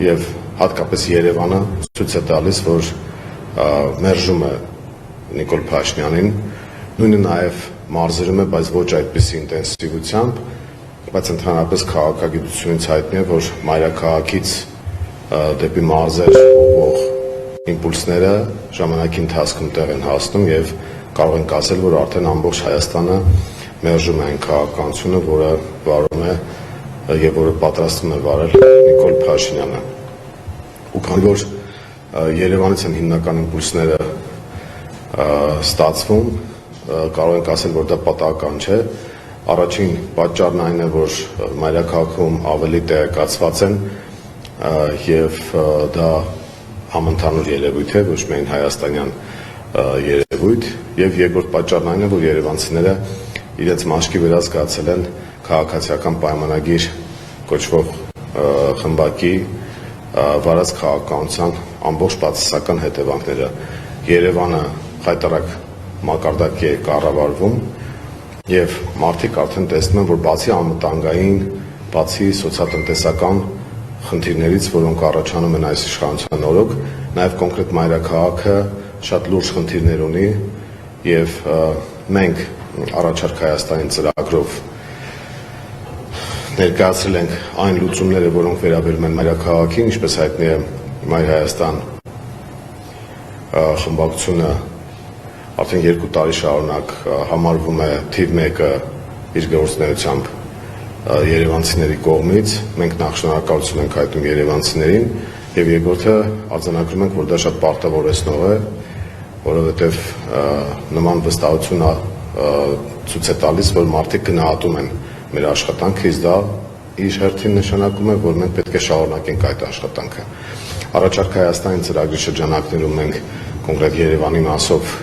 եւ հատկապես Երևանը ցույց է տալիս, որ մերժում է Նիկոլ Փաշինյանին, նույնը նաեւ մարզերում է, բայց ոչ այդպիսի ինտենսիվությամբ, բայց ընդհանրապես քաղաքագիտությունից հայտնի է, որ մայրաքաղաքից դեպի մարզեր ուղղող իմպուլսները ժամանակի ընթացքում տեղ են հասնում եւ կարող ենք ասել, որ արդեն ամբողջ Հայաստանը մերժում է այն քաղաքականությունը, որը վարում է եւ որը պատրաստվում է վարել Նիկոլ Փաշինյանը։ Ու քանի որ Երևանից են հիմնական իմպուլսները ստացվում, կարող ենք ասել, որ դա պատահական չէ։ Առաջին պատճառն այն է, որ մայրաքաղաքում ավելի տեղեկացված են եւ դա համընդհանուր երևույթ է, ոչ միայն հայաստանյան երևույթ, եւ երկրորդ պատճառն այն է, որ երևանցիները իրենց մաշկի վրա զգացել են քաղաքացիական պայմանագիր կոչվող խմբակի վարած քաղաքականության ամբողջ բացասական հետևանքները։ Երևանը խայտարակ մակարդակի է կառավարվում եւ մարդիկ արդեն տեսնում են, որ բացի անվտանգային, բացի սոցիալ-տնտեսական խնդիրներից, որոնք առաջանում են այս իշխանության օրոք, նաեւ կոնկրետ մայրաքաղաքը շատ լուրջ խնդիրներ ունի եւ մենք առաջարկ Հայաստանի ծրագրով ներկայացրել ենք այն լուծումները, որոնք վերաբերում են մայրաքաղաքին, ինչպես հայտնի է Մայր Հայաստան խմբակցությունը արդեն 2 տարի շարունակ համարվում է թիվ 1-ը իր գործունեությամբ երևանցիների կողմից, մենք նախ շնորհակալություն ենք հայտնում երևանցիներին եւ երկրորդը արձանագրում ենք, որ դա շատ պարտավորեցնող է, որովհետեւ նման վստահություն ցույց է տալիս, որ մարդիկ գնահատում են մեր աշխատանքը, իսկ դա իր հերթին նշանակում է, որ մենք պետք է շարունակենք այդ աշխատանքը։ Առաջարկ Հայաստանի ծրագրի շրջանակներում մենք կոնկրետ Երևանի մասով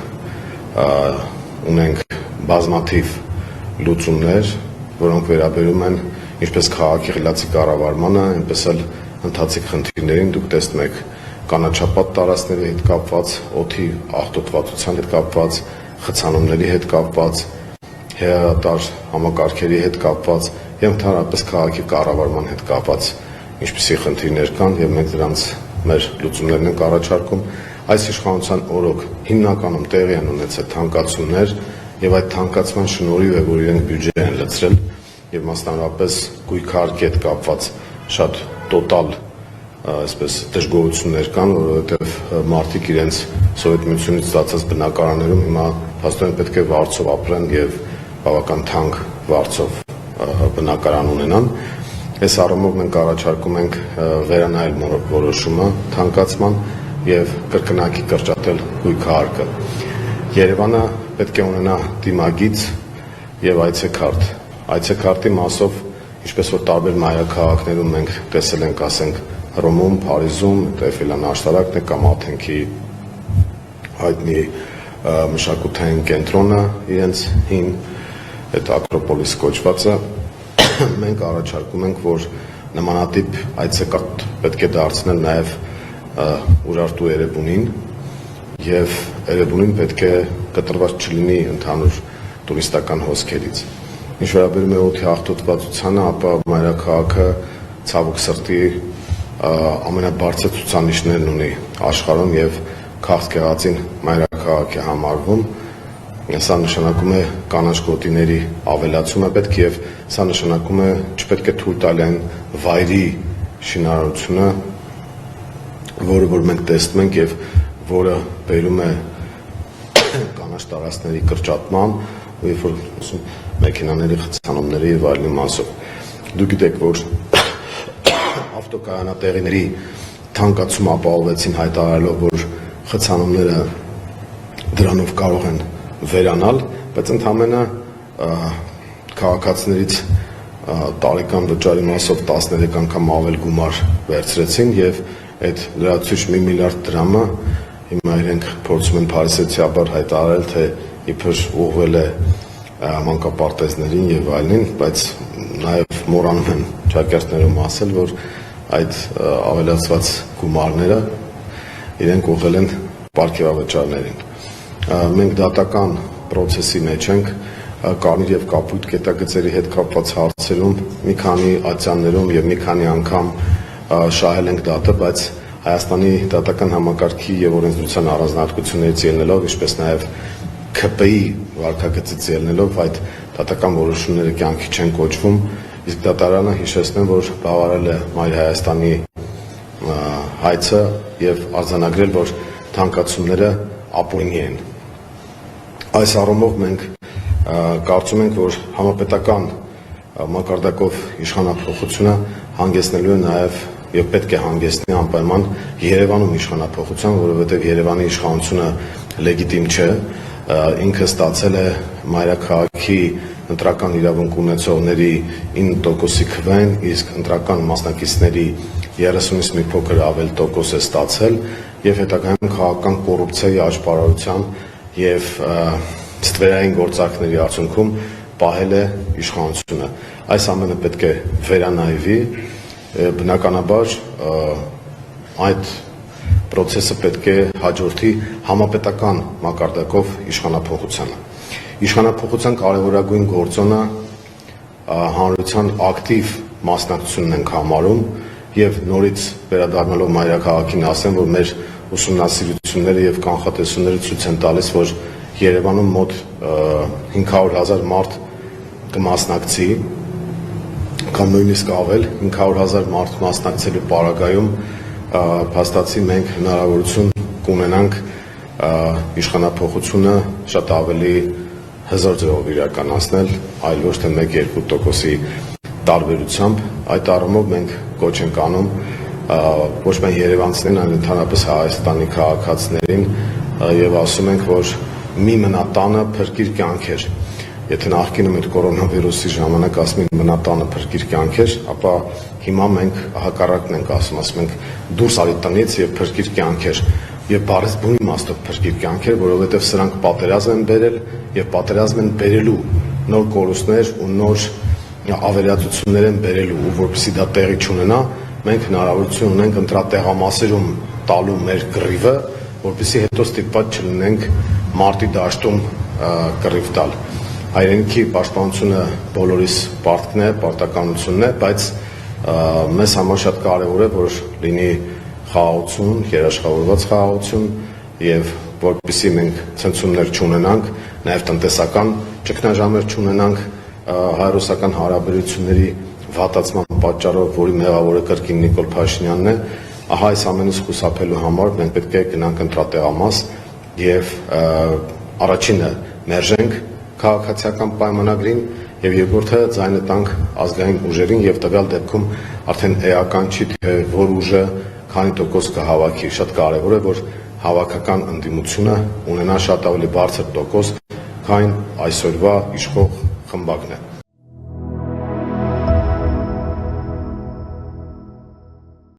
ունենք բազմաթիվ լուծումներ, որոնք վերաբերում են ինչպես քաղաքի խելացի կառավարմանը, այնպես էլ ընթացիկ խնդիրներին, դուք տեսնում եք կանաչապատ տարածքների հետ կապված, օդի աղտոտվածության հետ կապված, խցանումների հետ կապված, հեռատար համակարգերի հետ կապված եւ ընդհանրապես քաղաքի կառավարման հետ կապված ինչպիսի խնդիրներ կան եւ մենք դրանց մեր լուծումներն ենք առաջարկում։ Այս իշխանության օրոք հիմնականում տեղի են ունեցել թանկացումներ եւ այդ թանկացման շնորհիվ է, որ իրենք բյուջե են լցրել եւ մասնավորապես գույքարկի հետ կապված շատ տոտալ այսպես դժգոհություններ կան, որովհետեւ մարդիկ իրենց Սովետ միությունից ստացած բնակարաններում հիմա հաստատ պետք է վարձով ապրեն եւ բավական թանկ վարձով բնակարան ունենան։ Այս առումով մենք առաջարկում ենք վերանայել որոշումը թանկացման եւ կրկնակի կրճատել գույքարկը։ Երևանը պետք է ունենա դիմագիծ եւ այցեքարտ։ Այցեքարտի մասով, ինչպես որ տարբեր մայրաքաղաքներում մենք տեսել ենք, ասենք Հռոմում, Փարիզում, Էֆելյան աշտարակն է կամ Աթենքի հայտնի մշակութային կենտրոնը իրենց հին այդ Ակրոպոլիս կոչվածը, մենք առաջարկում ենք, որ նմանատիպ այցեքարտ պետք է դարձնել նաեւ Ուրարտու Էրեբունին եւ Էրեբունին պետք է կտրված չլինի ընդհանուր տուրիստական հոսքերից։ Ինչ վերաբերում է օդի աղտոտվածությանը, ապա մայրաքաղաքը ցավոք սրտի ամենաբարձր ցուցանիշներն ունի աշխարհում եւ քաղցկեղածին մայրաքաղաք է համարվում։ Սա նշանակում է կանաչ գոտիների ավելացումը պետք եւ սա նշանակում է չպետք է թույլ տալ այն վայրի շինարարությունը, որը որ մենք տեսնում ենք եւ որը բերում է կանաչ տարածքների կրճատման, երբ որ մեքենաների խցանումների եւ այլն մասով։ Դուք գիտեք, որ ավտոկայանատեղիների թանկացում ապահովեցին հայտարարելով, որ խցանումները դրանով կարող են վերանալ, բայց ընդհանրապես քաղաքացիներից տարեկան վճարի մասով 13 անգամ ավել գումար վերցրեցին եւ այդ լրացուցիչ 1 միլիարդ դրամը հիմա իրենք փորձում են փարիսեցիաբար հայտարարել, թե իբր ուղղվել է մանկապարտեզներին եւ այլն, բայց նաեւ մոռանում են ճակերտներում ասել, որ այդ ավելացված գումարները իրենք ուղղել են պարգևավճարներին։ Մենք դատական process-ի մեջ ենք կարմիր եւ կապույտ կետագծերի հետ կապված հարցերում մի քանի ատյաններում եւ մի քանի անգամ շահել ենք դատը, բայց Հայաստանի դատական համակարգի եւ օրենսդրության առանձնահատկություններից ելնելով, ինչպես նաեւ ՔՊ-ի վարքագծից ելնելով այդ դատական որոշումները կյանքի չեն կոչվում, իսկ դատարանը հիշեցնեմ, որ բավարարել է Մայր Հայաստանի հայցը եւ արձանագրել, որ թանկացումները ապօրինի են։ Այս առումով մենք կարծում ենք, որ համապետական մակարդակով իշխանափոխությունը հանգեցնելու է նաեւ եւ պետք է հանգեցնի անպայման Երևանում իշխանափոխության, որովհետեւ Երևանի իշխանությունը լեգիտիմ չէ, ինքը ստացել է մայրաքաղաքի ընտրական իրավունք ունեցողների 9%-ի քվեն, իսկ ընտրական մասնակիցների 30-ից մի փոքր ավել տոկոս է ստացել եւ հետագայում քաղաքական կոռուպցիայի աճպարարության եւ ստվերային գործարքների արդյունքում պահել է իշխանությունը։ Այս ամենը պետք է վերանայվի, բնականաբար այդ process-ը պետք է հաջորդի համապետական մակարդակով իշխանափոխությանը։ Իշխանափոխության կարևորագույն գործոնը հանրության ակտիվ մասնակցությունն ենք համարում եւ նորից վերադառնալով մայրաքաղաքին ասեմ, որ մեր ուսումնասիրությունները եւ կանխատեսումները ցույց են տալիս, որ Երևանում մոտ 500,000 մարդ կմասնակցի, կամ նույնիսկ ավել, 500,000 մարդ մասնակցելու պարագայում փաստացի մենք հնարավորություն կունենանք իշխանափոխությունը շատ ավելի հզոր ձևով իրականացնել, այլ ոչ թե 1-2%-ի տարբերությամբ։ Այդ առումով մենք կոչ ենք անում ոչ միայն երևանցիներին, այլ ընդհանրապես Հայաստանի քաղաքացիներին եւ ասում ենք, որ մի մնա տանը փրկիր կյանքեր։ Եթե նախկինում այդ կորոնավիրուսի ժամանակ ասում են մնա տանը փրկիր կյանքեր, ապա հիմա մենք հակառակն ենք ասում ենք դուրս արի տնից եւ փրկիր կյանքեր եւ բառից բուն իմաստով փրկիր կյանքեր, որովհետեւ սրանք պատերազմ են բերել եւ պատերազմ են բերելու նոր կորուստներ ու նոր ավերածություններ են բերելու, ու որպեսզի դա տեղի չունենա, մենք հնարավորություն ունենք ընտրատեղամասերում տալու մեր կռիվը, որպեսզի հետո ստիպված չլինենք մարտի դաշտում կռիվ տալ։ Հայրենիքի պաշտպանությունը բոլորիս պարտքն է, պարտականությունն է, բայց մեզ համար շատ կարևոր է, որ լինի խաղաղություն, երաշխավորված խաղաղություն եւ որպեսզի մենք ցնցումներ չունենանք, նաեւ տնտեսական ճգնաժամեր չունենանք հայ-ռուսական հարաբերությունների վատացման պատճառով, որի մեղավորը կրկին Նիկոլ Փաշինյանն է, ահա այս ամենից խուսափելու համար մենք պետք է գնանք ընտրատեղամաս եւ առաջինը մերժենք քաղաքացիական պայմանագրին եւ երկրորդը ձայնը տանք ազգային ուժերին եւ տվյալ դեպքում արդեն էական չի թե որ ուժը քանի տոկոս կհավաքի։ Շատ կարեւոր է, որ հավաքական ընդդիմությունը ունենա շատ ավելի բարձր տոկոս, քան այսօրվա իշխող խմբակն է։